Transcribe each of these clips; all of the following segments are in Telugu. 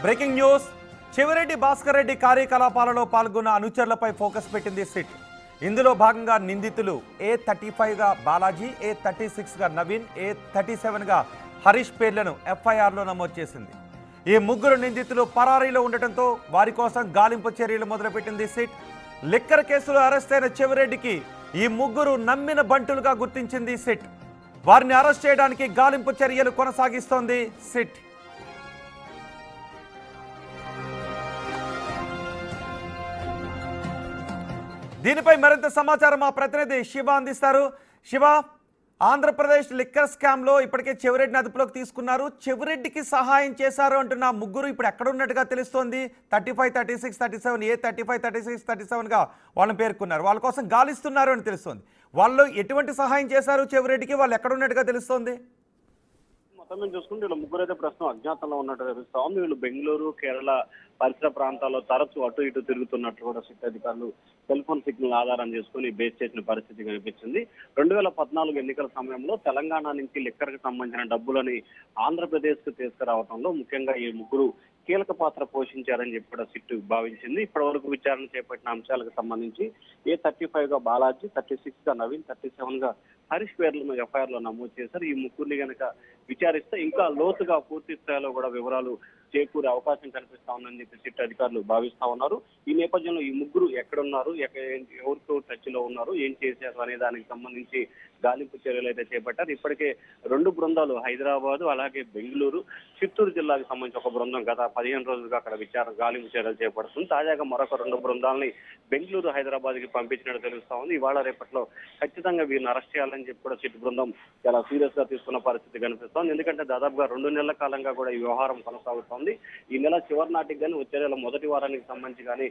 Breaking news. చెవిరెడ్డి భాస్కర్ రెడ్డి కార్యకలాపాలలో పాల్గొన్న అనుచరులపై ఫోకస్ పెట్టింది సిట్. ఇందులో భాగంగా నిందితులు A35గా బాలాజీ, A36గా నవీన్, A37గా హరీష్ పేర్లను FIRలో నమోదు చేసింది. ఈ ముగ్గురు నిందితులు పరారీలో ఉండటంతో వారి కోసం గాలింపు చర్యలు మొదలుపెట్టింది సిట్. లిక్కర్ కేసులో అరెస్ట్ అయిన చెవిరెడ్డికి ఈ ముగ్గురు నమ్మిన బంటులుగా గుర్తించింది సిట్. వారిని అరెస్ట్ చేయడానికి గాలింపు చర్యలు కొనసాగిస్తోంది సిట్. దీనిపై మరింత సమాచారం మా ప్రతినిధి శివ అందిస్తారు. శివ, ఆంధ్రప్రదేశ్ లిక్కర్ స్కామ్లో ఇప్పటికే చెవిరెడ్డిని అదుపులోకి తీసుకున్నారు. చెవిరెడ్డికి సహాయం చేశారు అంటున్న ముగ్గురు ఇప్పుడు ఎక్కడ ఉన్నట్టుగా తెలుస్తోంది. 35, 36, 37, A35, 36, 37గా వాళ్ళని పేర్కొన్నారు. వాళ్ళ కోసం గాలిస్తున్నారు అని తెలుస్తోంది. వాళ్ళు ఎటువంటి సహాయం చేశారు చెవిరెడ్డికి, వాళ్ళు ఎక్కడ ఉన్నట్టుగా తెలుస్తోంది? మొత్తం చూసుకుంటే వీళ్ళు ముగ్గురు అయితే ప్రస్తుతం అజ్ఞాతంలో ఉన్నట్టు తెలుస్తా ఉంది. వీళ్ళు బెంగళూరు, కేరళ పరిసర ప్రాంతాల్లో తరచూ అటు ఇటు తిరుగుతున్నట్టు కూడా సిట్ అధికారులు సెల్ ఫోన్ సిగ్నల్ ఆధారం చేసుకుని బేస్ చేసిన పరిస్థితి కనిపించింది. 2014 ఎన్నికల సమయంలో తెలంగాణ నుంచి లిక్కర్కి సంబంధించిన డబ్బులని ఆంధ్రప్రదేశ్ కు తీసుకురావడంలో ముఖ్యంగా ఈ ముగ్గురు కీలక పాత్ర పోషించారని చెప్పి కూడా సిట్ భావించింది. ఇప్పటి వరకు విచారణ చేపట్టిన అంశాలకు సంబంధించి A35గా బాలాజీ, 36గా నవీన్, 37గా హరీష్ పేర్లను FIRలో నమోదు చేశారు. ఈ ముగ్గురిని కనుక విచారిస్తే ఇంకా లోతుగా పూర్తి స్థాయిలో కూడా వివరాలు చేకూరే అవకాశం కనిపిస్తా ఉందని చెప్పి సిట్ అధికారులు భావిస్తా ఉన్నారు. ఈ నేపథ్యంలో ఈ ముగ్గురు ఎక్కడున్నారు, ఎవరితో టచ్ లో ఉన్నారు, ఏం చేశారు అనే దానికి సంబంధించి గాలింపు చర్యలు అయితే చేపట్టారు. ఇప్పటికే 2 బృందాలు హైదరాబాద్, అలాగే బెంగళూరు, చిత్తూరు జిల్లాకు సంబంధించి ఒక బృందం గత 15 రోజులుగా అక్కడ గాలింపు చర్యలు చేపడుతుంది. తాజాగా మరొక 2 బృందాలని బెంగళూరు, హైదరాబాద్ కి పంపించినట్టు తెలుస్తా ఉంది. ఇవాళ రేపట్లో ఖచ్చితంగా వీరిని అరెస్ట్ చేయాలని చెప్పి కూడా సిట్ బృందం చాలా సీరియస్ గా తీసుకున్న పరిస్థితి కనిపిస్తోంది. ఎందుకంటే దాదాపుగా 2 నెలల కాలంగా కూడా ఈ వ్యవహారం కొనసాగుతోంది. ఈ నెల చివరి నాటికి కానీ, వచ్చే నెల మొదటి వారానికి సంబంధించి కానీ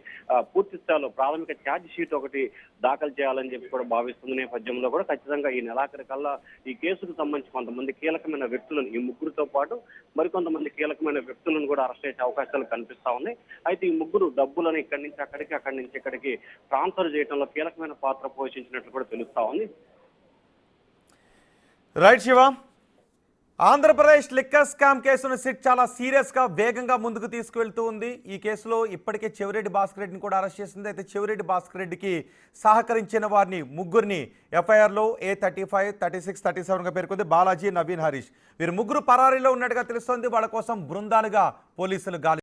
పూర్తి స్థాయిలో ప్రాథమిక ఛార్జ్ షీట్ ఒకటి దాఖలు చేయాలని చెప్పి కూడా భావిస్తున్న నేపథ్యంలో కూడా ఖచ్చితంగా ఈ నెలాఖరి కల్లా ఈ కేసుకు సంబంధించి కొంతమంది కీలకమైన వ్యక్తులను, ఈ ముగ్గురితో పాటు మరికొంతమంది కీలకమైన వ్యక్తులను కూడా అరెస్ట్ చేసే అవకాశాలు కనిపిస్తా ఉన్నాయి. అయితే ఈ ముగ్గురు డబ్బులను ఇక్కడి నుంచి అక్కడికి, అక్కడి నుంచి ఇక్కడికి ట్రాన్స్ఫర్ చేయడంలో కీలకమైన పాత్ర పోషించినట్లు కూడా తెలుస్తా ఉంది. Right Shiva, Andhra Pradesh liquor scam కేసును సిట్ చాలా సీరియస్గా వేగంగా ముందుకు తీసుకువెళ్తూ ఉంది. ఈ కేసులో ఇప్పటికే చెవిరెడ్డి భాస్కర్ రెడ్డిని కూడా అరెస్ట్ చేసింది. అయితే చెవిరెడ్డి భాస్కర్ రెడ్డికి సహకరించిన వారిని ముగ్గురిని FIRలో A35, 36, 37గా పేర్కొంది. బాలాజీ, నవీన్, హరీష్ వీరు ముగ్గురు పరారీలో ఉన్నట్టుగా తెలుస్తోంది. వాళ్ళ కోసం బృందాలుగా పోలీసులు గాలి